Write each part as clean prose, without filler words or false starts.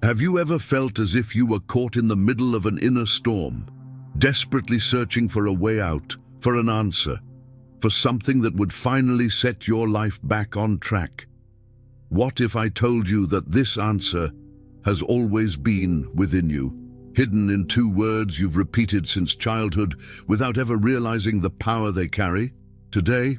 Have you ever felt as if you were caught in the middle of an inner storm, desperately searching for a way out, for an answer, for something that would finally set your life back on track? What if I told you that this answer has always been within you, hidden in two words you've repeated since childhood without ever realizing the power they carry? Today,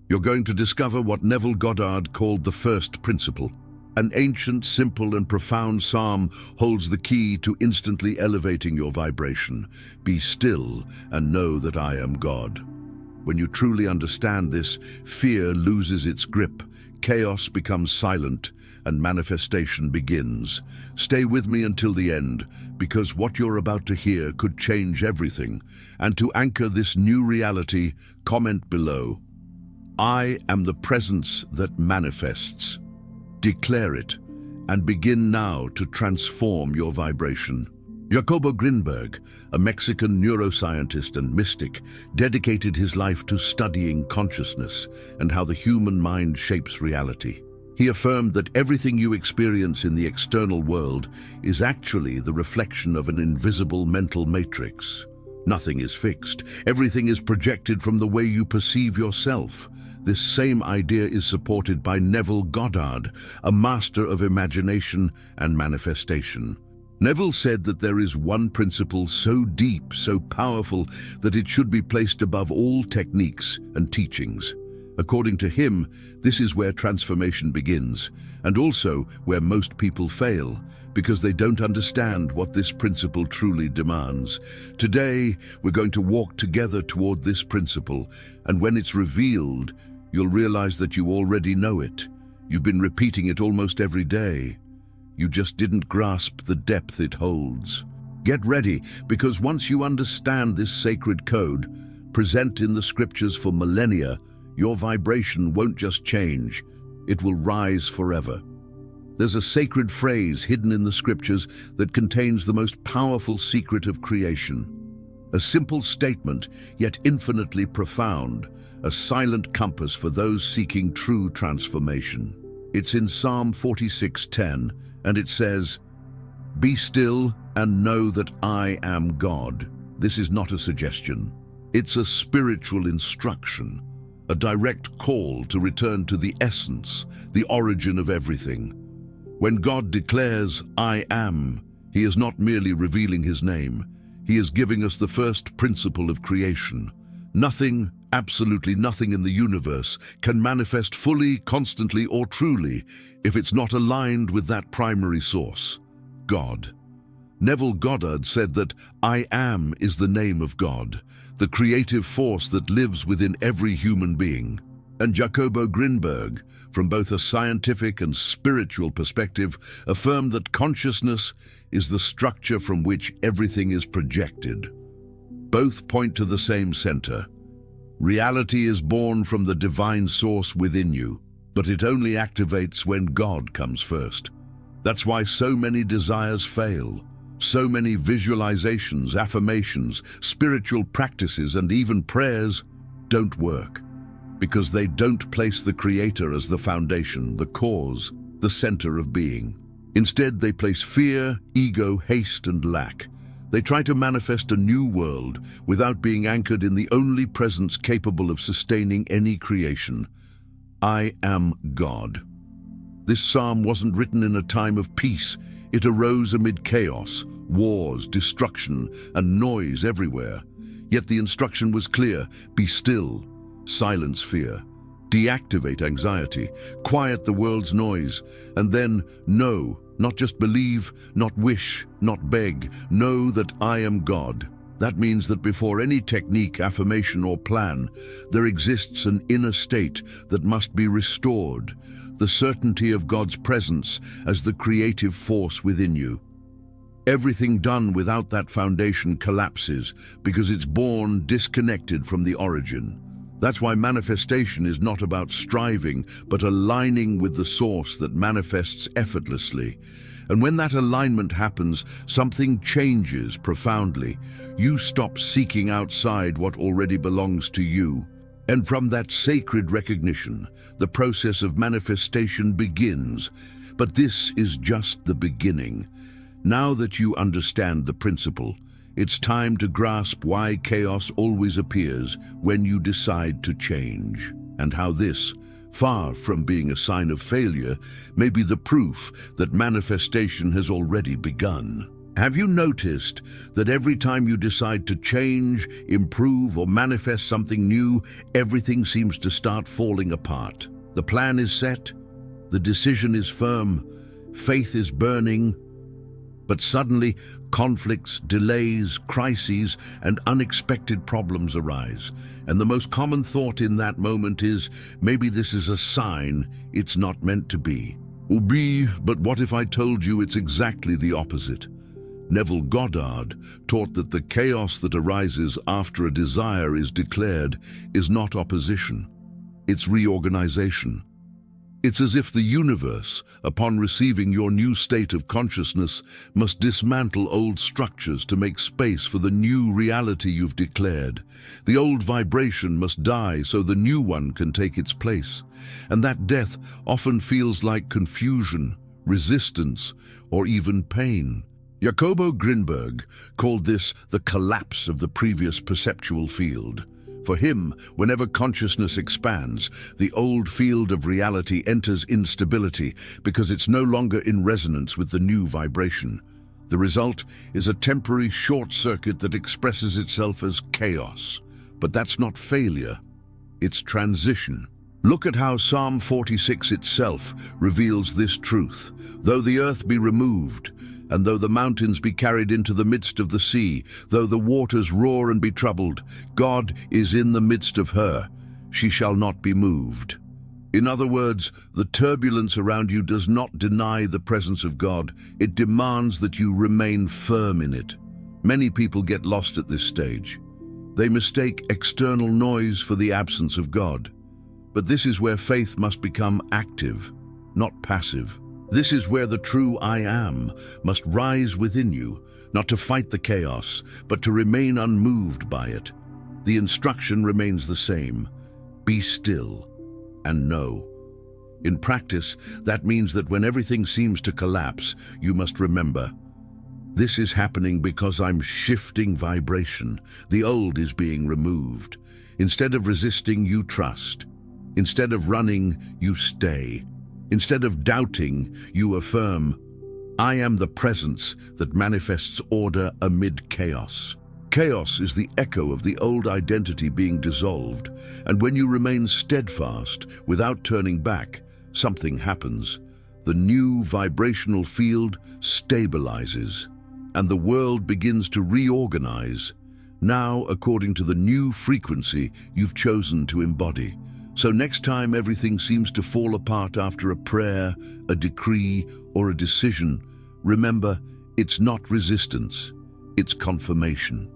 you're going to discover what Neville Goddard called the first principle. An ancient, simple, and profound psalm holds the key to instantly elevating your vibration. Be still and know that I am God. When you truly understand this, fear loses its grip, chaos becomes silent, and manifestation begins. Stay with me until the end, because what you're about to hear could change everything. And to anchor this new reality, comment below. I am the presence that manifests. Declare it, and begin now to transform your vibration. Jacobo Grinberg, a Mexican neuroscientist and mystic, dedicated his life to studying consciousness and how the human mind shapes reality. He affirmed that everything you experience in the external world is actually the reflection of an invisible mental matrix. Nothing is fixed. Everything is projected from the way you perceive yourself. This same idea is supported by Neville Goddard, a master of imagination and manifestation. Neville said that there is one principle so deep, so powerful, that it should be placed above all techniques and teachings. According to him, this is where transformation begins, and also where most people fail, because they don't understand what this principle truly demands. Today, we're going to walk together toward this principle, and when it's revealed, you'll realize that you already know it. You've been repeating it almost every day. You just didn't grasp the depth it holds. Get ready, because once you understand this sacred code, present in the scriptures for millennia, your vibration won't just change, it will rise forever. There's a sacred phrase hidden in the scriptures that contains the most powerful secret of creation. A simple statement, yet infinitely profound, a silent compass for those seeking true transformation. It's in Psalm 46:10, and it says, "Be still and know that I am God." This is not a suggestion. It's a spiritual instruction, a direct call to return to the essence, the origin of everything. When God declares, "I am," He is not merely revealing His name. He is giving us the first principle of creation. Nothing, absolutely nothing in the universe can manifest fully, constantly, or truly if it's not aligned with that primary source, God. Neville Goddard said that I am is the name of God, the creative force that lives within every human being. And Jacobo Grinberg, from both a scientific and spiritual perspective, affirmed that consciousness is the structure from which everything is projected. Both point to the same center. Reality is born from the divine source within you, but it only activates when God comes first. That's why so many desires fail. So many visualizations, affirmations, spiritual practices, and even prayers don't work, because they don't place the Creator as the foundation, the cause, the center of being. Instead, they place fear, ego, haste, and lack. They try to manifest a new world without being anchored in the only presence capable of sustaining any creation. I am God. This psalm wasn't written in a time of peace. It arose amid chaos, wars, destruction, and noise everywhere. Yet the instruction was clear: be still, silence fear, deactivate anxiety, quiet the world's noise, and then know, not just believe, not wish, not beg, know that I am God. That means that before any technique, affirmation, or plan, there exists an inner state that must be restored, the certainty of God's presence as the creative force within you. Everything done without that foundation collapses because it's born disconnected from the origin. That's why manifestation is not about striving, but aligning with the source that manifests effortlessly. And when that alignment happens, something changes profoundly. You stop seeking outside what already belongs to you. And from that sacred recognition, the process of manifestation begins. But this is just the beginning. Now that you understand the principle, it's time to grasp why chaos always appears when you decide to change, and how this, far from being a sign of failure, may be the proof that manifestation has already begun. Have you noticed that every time you decide to change, improve, or manifest something new, everything seems to start falling apart? The plan is set, the decision is firm, faith is burning, but suddenly conflicts, delays, crises, and unexpected problems arise. And the most common thought in that moment is, maybe this is a sign it's not meant to be. But what if I told you it's exactly the opposite? Neville Goddard taught that the chaos that arises after a desire is declared is not opposition, it's reorganization. It's as if the universe, upon receiving your new state of consciousness, must dismantle old structures to make space for the new reality you've declared. The old vibration must die so the new one can take its place. And that death often feels like confusion, resistance, or even pain. Jacobo Grinberg called this the collapse of the previous perceptual field. For him, whenever consciousness expands, the old field of reality enters instability because it's no longer in resonance with the new vibration. The result is a temporary short circuit that expresses itself as chaos. But that's not failure, it's transition. Look at how Psalm 46 itself reveals this truth. Though the earth be removed, and though the mountains be carried into the midst of the sea, though the waters roar and be troubled, God is in the midst of her. She shall not be moved. In other words, the turbulence around you does not deny the presence of God. It demands that you remain firm in it. Many people get lost at this stage. They mistake external noise for the absence of God. But this is where faith must become active, not passive. This is where the true I am must rise within you, not to fight the chaos, but to remain unmoved by it. The instruction remains the same: be still and know. In practice, that means that when everything seems to collapse, you must remember, this is happening because I'm shifting vibration. The old is being removed. Instead of resisting, you trust. Instead of running, you stay. Instead of doubting, you affirm, I am the presence that manifests order amid chaos. Chaos is the echo of the old identity being dissolved, and when you remain steadfast without turning back, something happens. The new vibrational field stabilizes, and the world begins to reorganize, now according to the new frequency you've chosen to embody. So next time everything seems to fall apart after a prayer, a decree, or a decision, remember, it's not resistance, it's confirmation.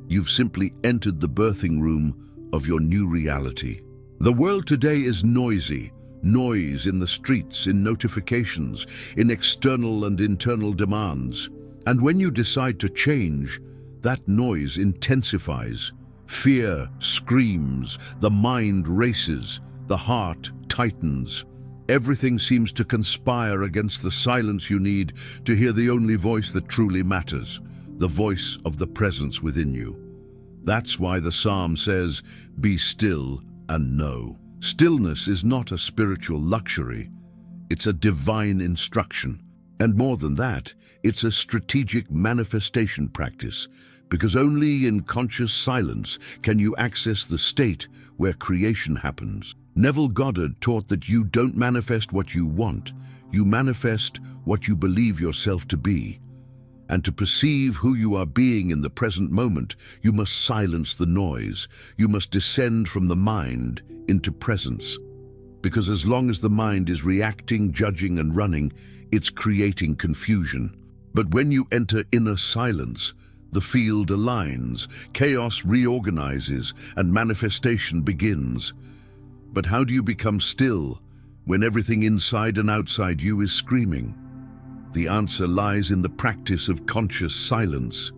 You've simply entered the birthing room of your new reality. The world today is noisy. Noise in the streets, in notifications, in external and internal demands. And when you decide to change, that noise intensifies. Fear screams, the mind races, the heart tightens. Everything seems to conspire against the silence you need to hear the only voice that truly matters, the voice of the presence within you. That's why the psalm says, be still and know. Stillness is not a spiritual luxury, it's a divine instruction. And more than that, it's a strategic manifestation practice, because only in conscious silence can you access the state where creation happens. Neville Goddard taught that you don't manifest what you want, you manifest what you believe yourself to be. And to perceive who you are being in the present moment, you must silence the noise. You must descend from the mind into presence. Because as long as the mind is reacting, judging, and running, it's creating confusion. But when you enter inner silence, the field aligns, chaos reorganizes, and manifestation begins. But how do you become still when everything inside and outside you is screaming? The answer lies in the practice of conscious silence.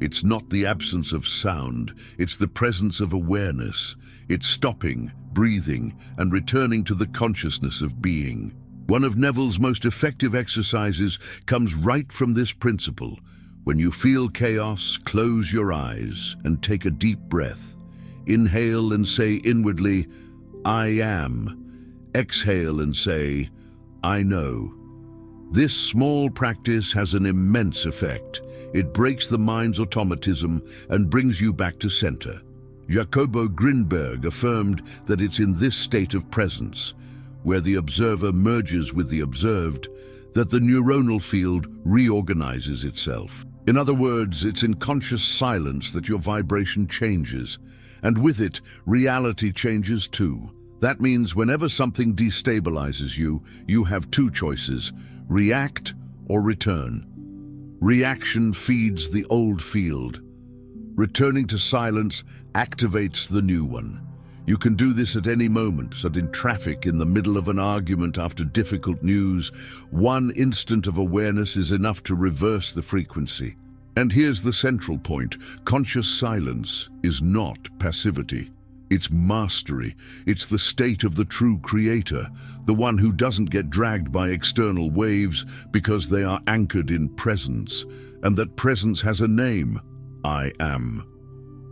It's not the absence of sound, it's the presence of awareness. It's stopping, breathing, and returning to the consciousness of being. One of Neville's most effective exercises comes right from this principle. When you feel chaos, close your eyes and take a deep breath. Inhale and say inwardly, I am. Exhale and say, I know. This small practice has an immense effect. It breaks the mind's automatism and brings you back to center. Jacobo Grinberg affirmed that it's in this state of presence, where the observer merges with the observed, that the neuronal field reorganizes itself. In other words, it's in conscious silence that your vibration changes, and with it, reality changes too. That means whenever something destabilizes you, you have two choices: react or return. Reaction feeds the old field. Returning to silence activates the new one. You can do this at any moment, so in traffic, in the middle of an argument, after difficult news. One instant of awareness is enough to reverse the frequency. And here's the central point. Conscious silence is not passivity. It's mastery. It's the state of the true creator, the one who doesn't get dragged by external waves because they are anchored in presence, and that presence has a name: I am.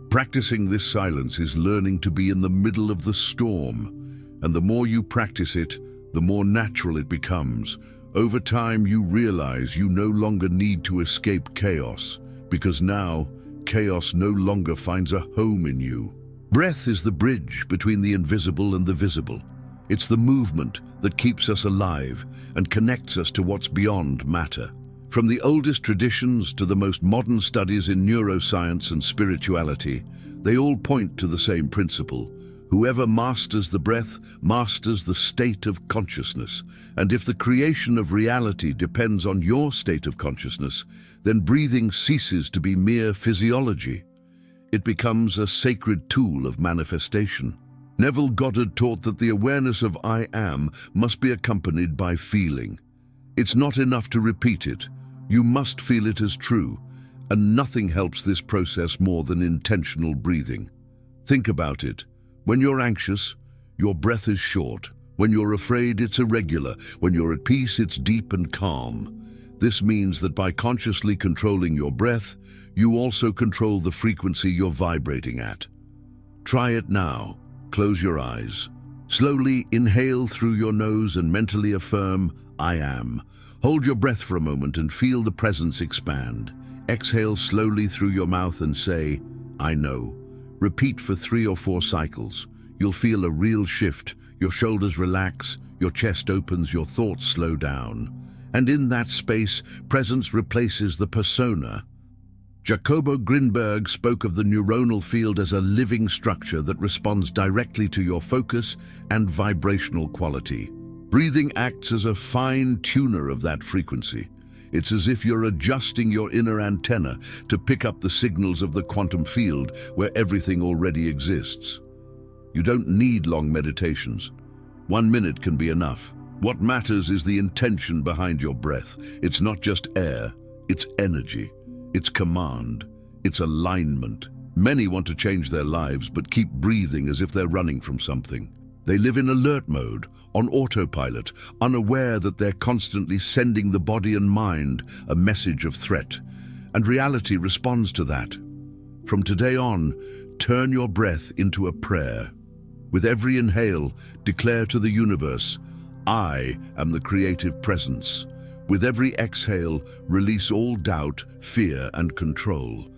Practicing this silence is learning to be in the middle of the storm, and the more you practice it, the more natural it becomes. Over time, you realize you no longer need to escape chaos, because now chaos no longer finds a home in you. Breath is the bridge between the invisible and the visible. It's the movement that keeps us alive and connects us to what's beyond matter. From the oldest traditions to the most modern studies in neuroscience and spirituality, they all point to the same principle. Whoever masters the breath masters the state of consciousness. And if the creation of reality depends on your state of consciousness, then breathing ceases to be mere physiology. It becomes a sacred tool of manifestation. Neville Goddard taught that the awareness of I am must be accompanied by feeling. It's not enough to repeat it. You must feel it as true, and nothing helps this process more than intentional breathing. Think about it. When you're anxious, your breath is short. When you're afraid, it's irregular. When you're at peace, it's deep and calm. This means that by consciously controlling your breath, you also control the frequency you're vibrating at. Try it now. Close your eyes. Slowly inhale through your nose and mentally affirm, I am. Hold your breath for a moment and feel the presence expand. Exhale slowly through your mouth and say, I know. Repeat for 3 or 4 cycles. You'll feel a real shift. Your shoulders relax, your chest opens, your thoughts slow down. And in that space, presence replaces the persona. Jacobo Grinberg spoke of the neuronal field as a living structure that responds directly to your focus and vibrational quality. Breathing acts as a fine tuner of that frequency. It's as if you're adjusting your inner antenna to pick up the signals of the quantum field where everything already exists. You don't need long meditations. 1 minute can be enough. What matters is the intention behind your breath. It's not just air, it's energy, it's command, it's alignment. Many want to change their lives but keep breathing as if they're running from something. They live in alert mode, on autopilot, unaware that they're constantly sending the body and mind a message of threat. And reality responds to that. From today on, turn your breath into a prayer. With every inhale, declare to the universe, I am the creative presence. With every exhale, release all doubt, fear, and control.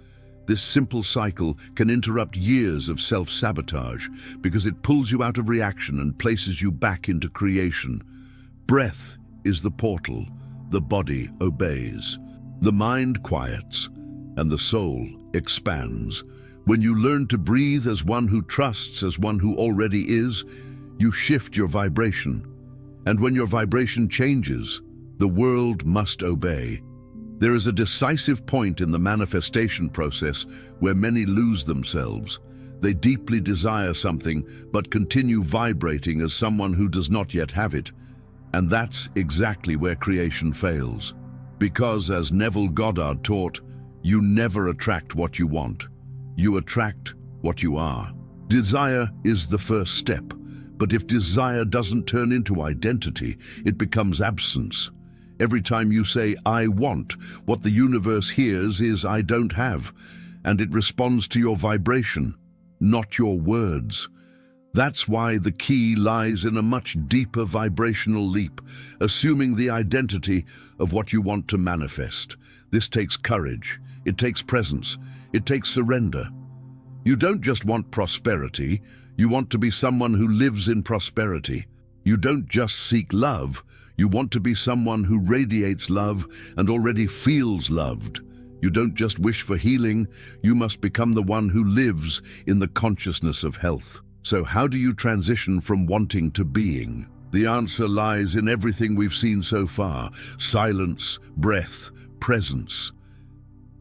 This simple cycle can interrupt years of self-sabotage because it pulls you out of reaction and places you back into creation. Breath is the portal. The body obeys. The mind quiets, and the soul expands. When you learn to breathe as one who trusts, as one who already is, you shift your vibration. And when your vibration changes, the world must obey. There is a decisive point in the manifestation process where many lose themselves. They deeply desire something, but continue vibrating as someone who does not yet have it. And that's exactly where creation fails. Because, as Neville Goddard taught, you never attract what you want. You attract what you are. Desire is the first step, But if desire doesn't turn into identity, it becomes absence. Every time you say, "I want," what the universe hears is, "I don't have," and it responds to your vibration, not your words. That's why the key lies in a much deeper vibrational leap, assuming the identity of what you want to manifest. This takes courage, it takes presence, it takes surrender. You don't just want prosperity, you want to be someone who lives in prosperity. You don't just seek love, you want to be someone who radiates love and already feels loved. You don't just wish for healing, you must become the one who lives in the consciousness of health. So how do you transition from wanting to being? The answer lies in everything we've seen so far: silence, breath, presence.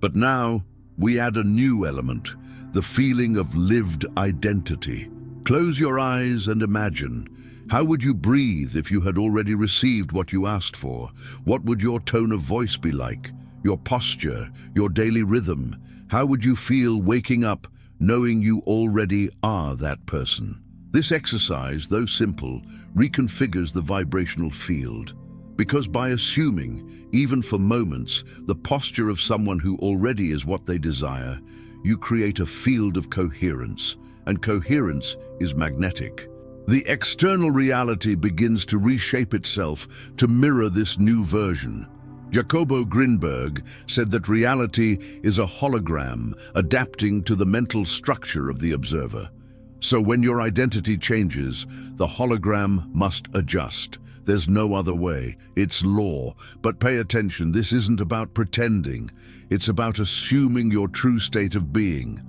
But now we add a new element, the feeling of lived identity. Close your eyes and imagine. How would you breathe if you had already received what you asked for? What would your tone of voice be like? Your posture, your daily rhythm? How would you feel waking up knowing you already are that person? This exercise, though simple, reconfigures the vibrational field. Because by assuming, even for moments, the posture of someone who already is what they desire, you create a field of coherence, and coherence is magnetic. The external reality begins to reshape itself to mirror this new version. Jacobo Grinberg said that reality is a hologram adapting to the mental structure of the observer. So when your identity changes, the hologram must adjust. There's no other way. It's law. But pay attention, this isn't about pretending. It's about assuming your true state of being.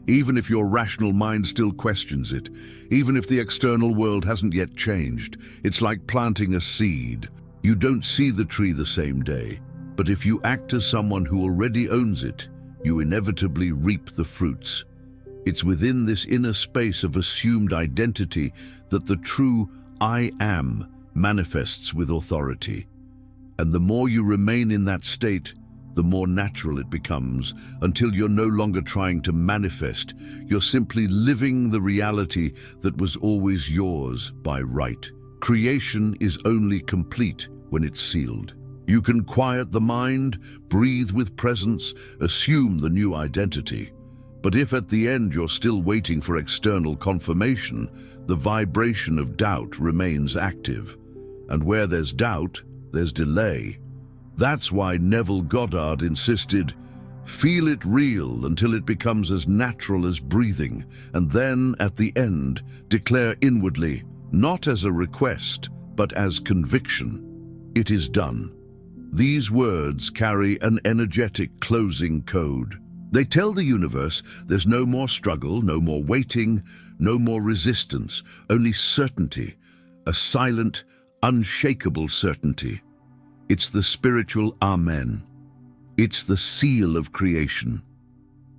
Even if your rational mind still questions it, even if the external world hasn't yet changed, it's like planting a seed. You don't see the tree the same day, but if you act as someone who already owns it, you inevitably reap the fruits. It's within this inner space of assumed identity that the true I am manifests with authority. And the more you remain in that state, the more natural it becomes, until you're no longer trying to manifest. You're simply living the reality that was always yours by right. Creation is only complete when it's sealed. You can quiet the mind, breathe with presence, assume the new identity. But if at the end you're still waiting for external confirmation, the vibration of doubt remains active. And where there's doubt, there's delay. That's why Neville Goddard insisted, feel it real until it becomes as natural as breathing, and then, at the end, declare inwardly, not as a request, but as conviction. It is done. These words carry an energetic closing code. They tell the universe there's no more struggle, no more waiting, no more resistance, only certainty, a silent, unshakable certainty. It's the spiritual Amen. It's the seal of creation.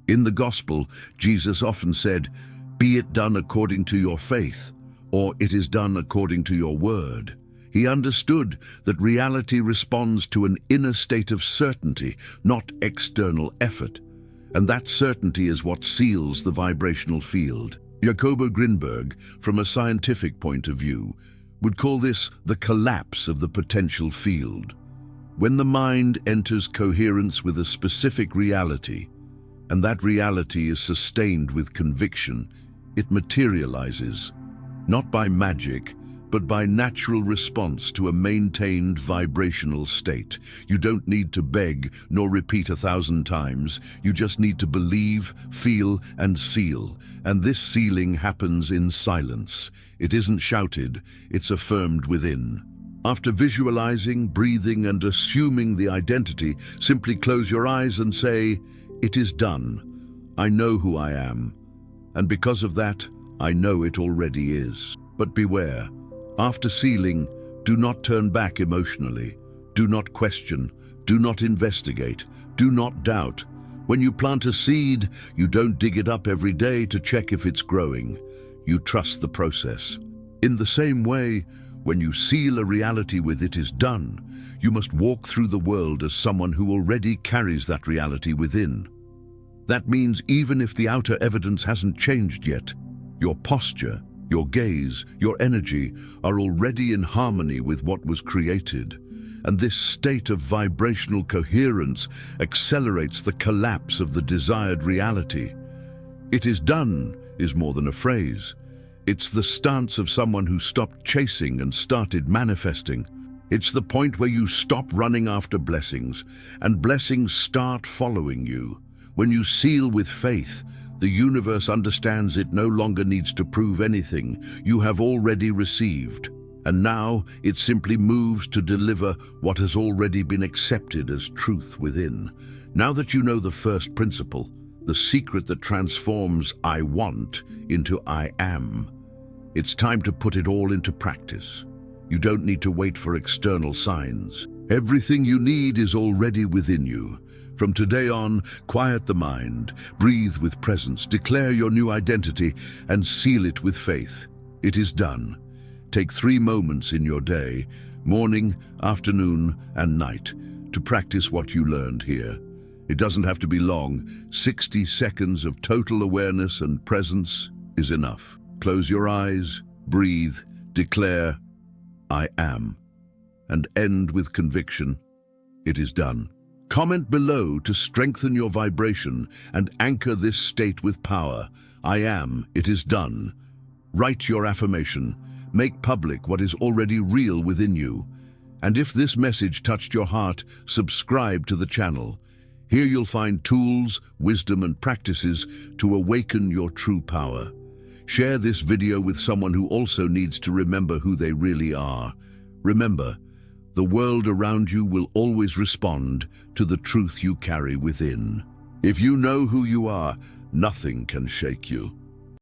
In the Gospel, Jesus often said, "Be it done according to your faith," or "It is done according to your word." He understood that reality responds to an inner state of certainty, not external effort. And that certainty is what seals the vibrational field. Jacobo Grinberg, from a scientific point of view, would call this the collapse of the potential field. When the mind enters coherence with a specific reality, and that reality is sustained with conviction, it materializes, not by magic, but by natural response to a maintained vibrational state. You don't need to beg nor repeat 1,000 times. You just need to believe, feel, and seal. And this sealing happens in silence. It isn't shouted, it's affirmed within. After visualizing, breathing, and assuming the identity, simply close your eyes and say, "It is done. I know who I am. And because of that, I know it already is." But beware. After sealing, do not turn back emotionally. Do not question. Do not investigate. Do not doubt. When you plant a seed, you don't dig it up every day to check if it's growing. You trust the process. In the same way, when you seal a reality with "it is done," you must walk through the world as someone who already carries that reality within. That means even if the outer evidence hasn't changed yet, your posture, Your gaze, your energy are already in harmony with what was created. And this state of vibrational coherence accelerates the collapse of the desired reality. "It is done" is more than a phrase. It's the stance of someone who stopped chasing and started manifesting. It's the point where you stop running after blessings, and blessings start following you. When you seal with faith, the universe understands it no longer needs to prove anything. You have already received. And now it simply moves to deliver what has already been accepted as truth within. Now that you know the first principle, the secret that transforms "I want" into "I am," it's time to put it all into practice. You don't need to wait for external signs. Everything you need is already within you. From today on, quiet the mind, breathe with presence, declare your new identity, and seal it with faith. It is done. Take 3 moments in your day, morning, afternoon, and night, to practice what you learned here. It doesn't have to be long. 60 seconds of total awareness and presence is enough. Close your eyes, breathe, declare, "I am," and end with conviction. It is done. Comment below to strengthen your vibration and anchor this state with power. "I am, it is done." Write your affirmation. Make public what is already real within you. And if this message touched your heart, subscribe to the channel. Here you'll find tools, wisdom, and practices to awaken your true power. Share this video with someone who also needs to remember who they really are. Remember, the world around you will always respond to the truth you carry within. If you know who you are, nothing can shake you.